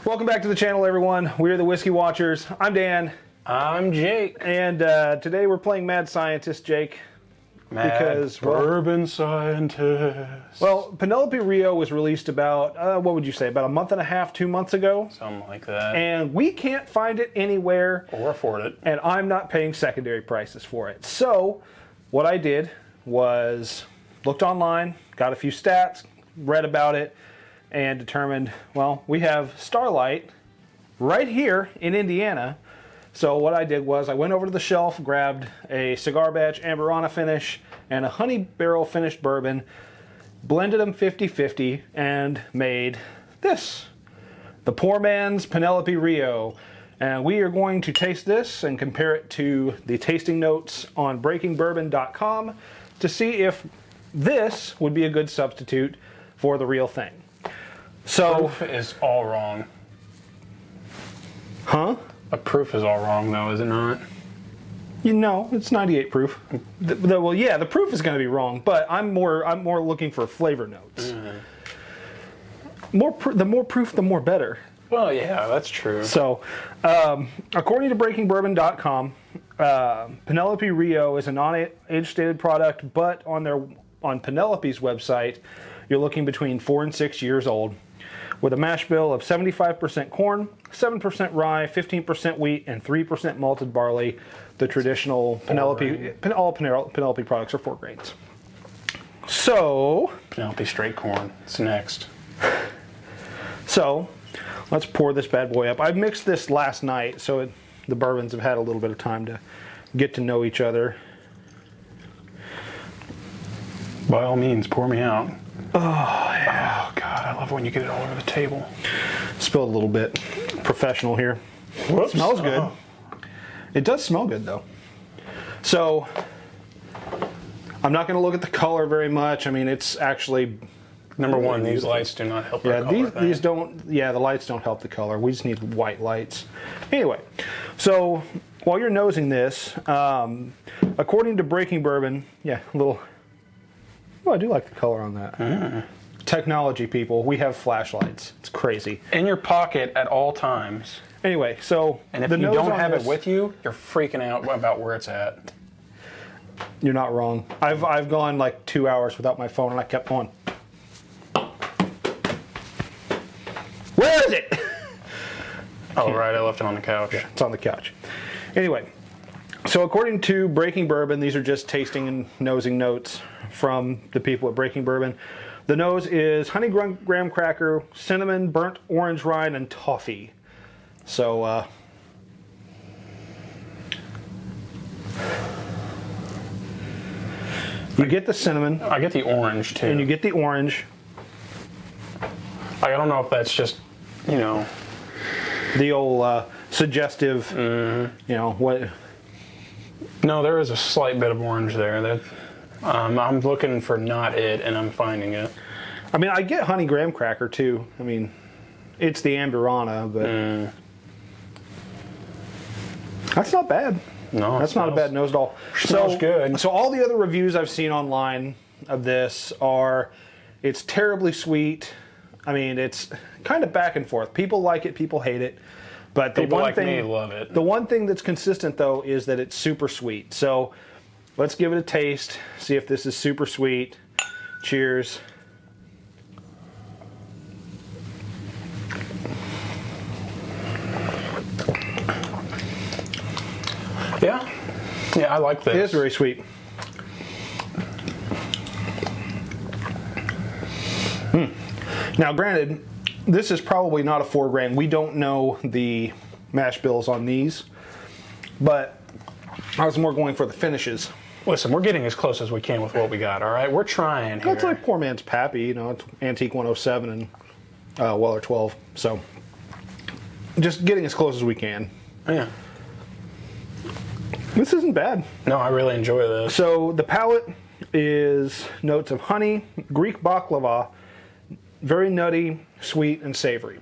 Welcome back to the channel, everyone. We're the Whiskey Watchers. I'm Dan. I'm Jake. And today we're playing Mad Scientist, Jake. Bourbon Scientist. Well, Penelope Rio was released about, what would you say, about a month and a half, 2 months ago? Something like that. And we can't find it anywhere. Or afford it. And I'm not paying secondary prices for it. So, what I did was looked online, got a few stats, read about it, and determined, well, we have Starlight right here in Indiana. So what I did was I went over to the shelf, grabbed a cigar batch Amburana finish and a honey barrel finished bourbon, blended them 50-50, and made this, the Poor Man's Penelope Rio. And we are going to taste this and compare it to the tasting notes on BreakingBourbon.com to see if this would be a good substitute for the real thing. So, Proof is all wrong. huh? The proof is all wrong, though, is it not? You know, it's 98 proof. Well, yeah, the proof is going to be wrong, but I'm more looking for flavor notes. The more proof, the more better. Well, yeah, that's true. So, according to BreakingBourbon.com, Penelope Rio is a non-age stated product, but on Penelope's website, you're looking between 4 and 6 years old, with a mash bill of 75% corn, 7% rye, 15% wheat, and 3% malted barley. The traditional Penelope products are 4 grains. So, Penelope straight corn. It's next. So, let's pour this bad boy up. I mixed this last night, so the bourbons have had a little bit of time to get to know each other. By all means, pour me out. Oh, yeah. Oh, God, I love when you get it all over the table. Spilled a little bit. Professional here. Whoops. Smells good. It does smell good, though. So, I'm not going to look at the color very much. I mean, it's actually... Number one, these lights do not help our color thing. These don't... Yeah, the lights don't help the color. We just need white lights. Anyway, so while you're nosing this, according to Breaking Bourbon... Yeah, a little... Oh, I do like the color on that. Technology, people. We have flashlights. It's crazy. In your pocket at all times. Anyway, so... And if you don't have it with you, you're freaking out about where it's at. You're not wrong. I've gone like 2 hours without my phone, and I kept going. Where is it? Oh, right. I left it on the couch. Yeah, it's on the couch. Anyway, so according to Breaking Bourbon, these are just tasting and nosing notes from the people at Breaking Bourbon. The nose is honey graham cracker, cinnamon, burnt orange rind, and toffee. So, you get the cinnamon. I get the orange, too. And you get the orange. I don't know if that's just, you know... The old suggestive, you know, what... No, there is a slight bit of orange there. That I'm looking for not it, and I'm finding it. I mean, I get honey graham cracker, too. I mean, it's the Amburana, but... That's not bad. No, that's not a bad nose at all. Smells good. So all the other reviews I've seen online of this are, it's terribly sweet. I mean, it's kind of back and forth. People like it, people hate it. But the People one like thing, me love it. The one thing that's consistent, though, is that it's super sweet. So let's give it a taste, see if this is super sweet. Cheers. Yeah. Yeah, I like this. It is very sweet. Now, granted, this is probably not a 4 grain. We don't know the mash bills on these, but I was more going for the finishes. Listen, we're getting as close as we can with what we got, all right? We're trying here. It's like Poor Man's Pappy, you know, it's Antique 107 and Weller 12. So, just getting as close as we can. Yeah. This isn't bad. No, I really enjoy this. So, the palate is notes of honey, Greek baklava, very nutty, sweet, and savory.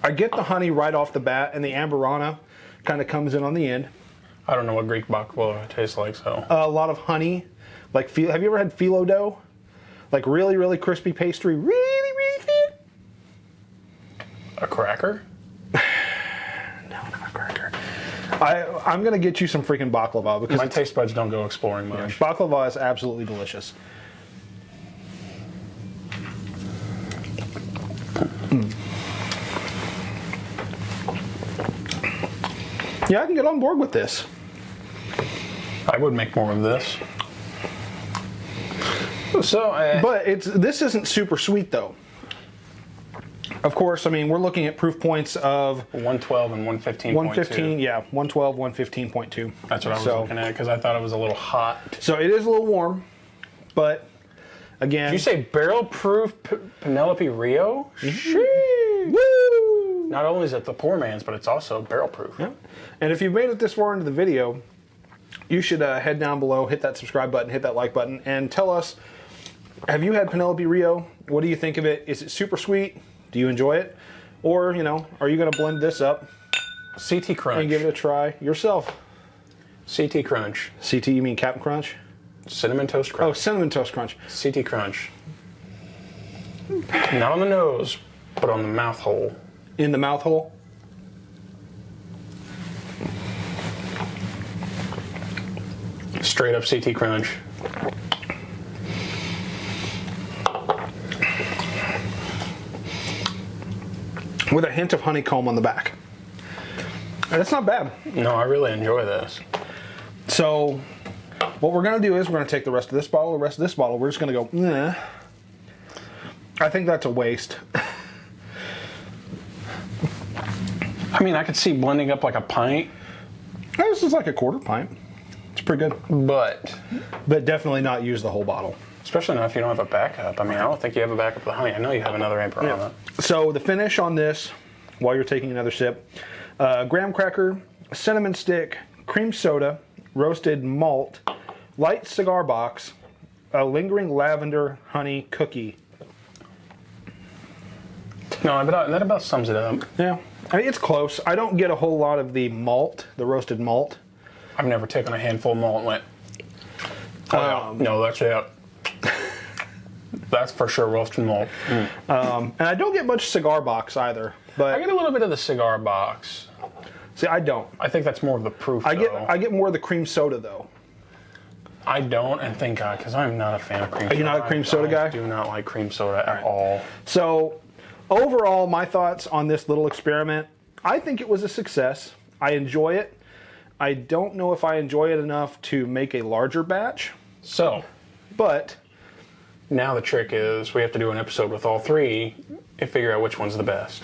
I get the honey right off the bat, and the Amburana kind of comes in on the end. I don't know what Greek baklava tastes like, so. A lot of honey. Like, have you ever had phyllo dough? Like really, really crispy pastry, really, really thin. A cracker. cracker? No, not a cracker. I'm gonna get you some freaking baklava because My taste buds don't go exploring much. baklava is absolutely delicious. Yeah, I can get on board with this. I would make more of this. So, But this isn't super sweet though. Of course, I mean, we're looking at proof points of 112 and 115.2. 115, yeah, 112, 115.2. That's what I was looking at because I thought it was a little hot. So it is a little warm, but again. Did you say barrel proof Penelope Rio? Woo! Not only is it the poor man's, but it's also barrel proof. Yeah. And if you've made it this far into the video, you should head down below, hit that subscribe button, hit that like button, and tell us, have you had Penelope Rio? What do you think of it? Is it super sweet? Do you enjoy it? Or, you know, are you going to blend this up CT Crunch. and give it a try yourself? CT Crunch. CT, you mean Captain Crunch? Cinnamon Toast Oh, Crunch. Cinnamon Toast Crunch. CT Crunch. Not on the nose, but on the mouth hole. In the mouth hole? Straight up CT Crunch. With a hint of honeycomb on the back. And that's not bad. No, I really enjoy this. So, what we're going to do is we're going to take the rest of this bottle, we're just going to go, nah. I think that's a waste. I mean, I could see blending up like a pint, This is like a quarter pint. It's pretty good. but But definitely not use the whole bottle. especially not if you don't have a backup. I mean, I don't think you have a backup of the honey. I know you have another Amperana. So the finish on this, while you're taking another sip, graham cracker, cinnamon stick, cream soda, roasted malt, light cigar box, a lingering lavender honey cookie. No, but that about sums it up. Yeah, I mean, it's close. I don't get a whole lot of the malt, the roasted malt. I've never taken a handful of malt and went, oh, yeah. No, that's it. That's for sure roasted malt. And I don't get much cigar box either. I But get a little bit of the cigar box. see, I don't. I think that's more of the proof, I though. get more of the cream soda though. I don't, and thank God, because I'm not a fan of cream soda. you not a cream soda guy? I do not like cream soda at all. So, overall, my thoughts on this little experiment, I think it was a success. I enjoy it. I don't know if I enjoy it enough to make a larger batch, So, but now the trick is we have to do an episode with all three and figure out which one's the best.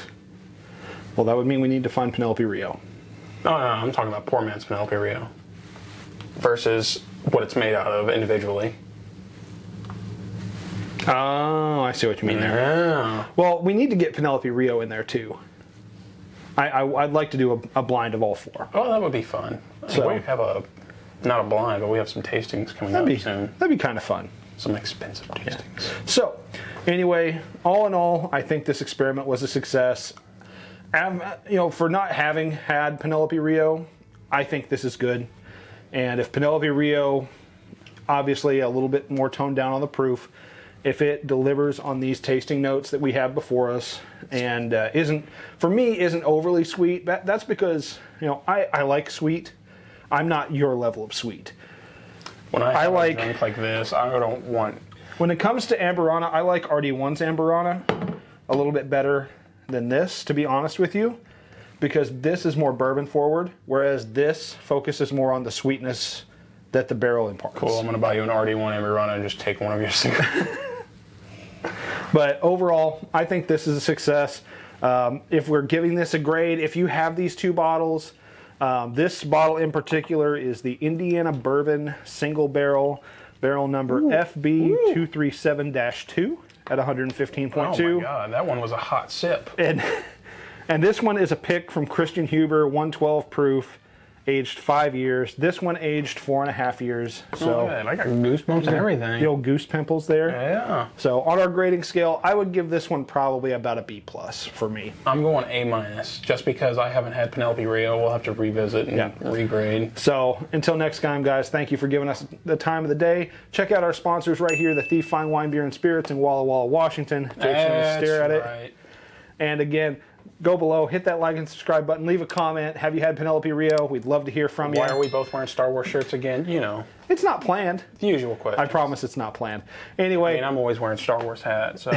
well, that would mean we need to find Penelope Rio. No, I'm talking about poor man's Penelope Rio versus what it's made out of individually. Oh, I see what you mean there. Yeah. Well, we need to get Penelope Rio in there too. I'd like to do a blind of all four. Oh, that would be fun. So- We have not a blind, but we have some tastings coming up soon. That'd be kind of fun. Some expensive tastings. So, anyway, all in all, I think this experiment was a success. You know, for not having had Penelope Rio, I think this is good. And if Penelope Rio, obviously a little bit more toned down on the proof, if it delivers on these tasting notes that we have before us and isn't overly sweet, that's because, you know, I like sweet. I'm not your level of sweet. When I have like- a drink like this, I don't want. When it comes to Amberana, I like RD1's Amberana a little bit better than this, to be honest with you, because this is more bourbon forward, whereas this focuses more on the sweetness that the barrel imparts. Cool, I'm going to buy you an RD1 Amberana and just take one of your cigarettes. But overall, I think this is a success. If we're giving this a grade, if you have these two bottles, this bottle in particular is the Indiana Bourbon Single Barrel number FB237-2 at 115.2. Oh my God, that one was a hot sip. And this one is a pick from Christian Huber, 112 proof, aged 5 years. This one aged 4.5 years. So I got goosebumps and everything. the old goose pimples there. Yeah. So on our grading scale, I would give this one probably about a B+ for me. I'm going A-, just because I haven't had Penelope Rio. We'll have to revisit and regrade. So until next time, guys, thank you for giving us the time of the day. Check out our sponsors right here, the Thief Fine Wine, Beer, and Spirits in Walla Walla, Washington. Jake's going to stare at it. Right. And again, go below, hit that like and subscribe button, leave a comment. Have you had Penelope Rio? We'd love to hear from you. Why are we both wearing Star Wars shirts again? You know, It's not planned. the usual question. I promise it's not planned. I Anyway, mean, I'm always wearing Star Wars hats, so.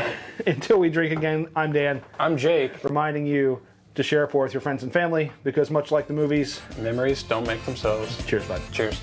until we drink again, I'm Dan, I'm Jake. reminding you to share a pour with your friends and family because much like the movies, Memories don't make themselves. cheers, bud. Cheers.